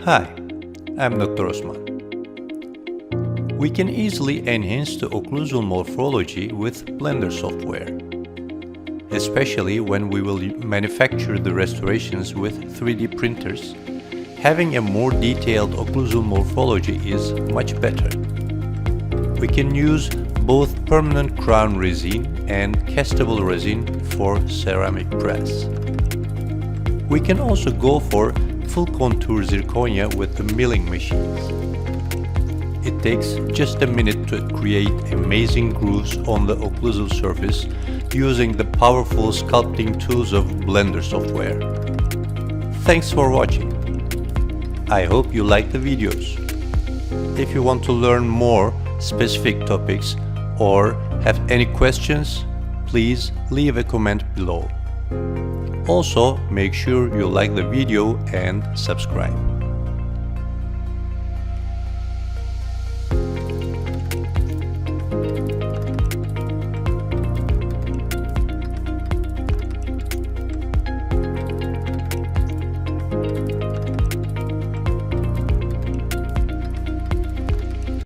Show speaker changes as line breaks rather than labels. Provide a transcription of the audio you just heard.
Hi, I'm Dr. Osman. We can easily enhance the occlusal morphology with Blender software, especially when we will manufacture the restorations with 3D printers. Having a more detailed occlusal morphology is much better. We can use both permanent crown resin and castable resin for ceramic press. We can also go for full contour zirconia with the milling machines. It takes just a minute to create amazing grooves on the occlusal surface using the powerful sculpting tools of Blender software. Thanks for watching. I hope you like the videos. If you want to learn more specific topics or have any questions, please leave a comment below. Also, make sure you like the video and subscribe.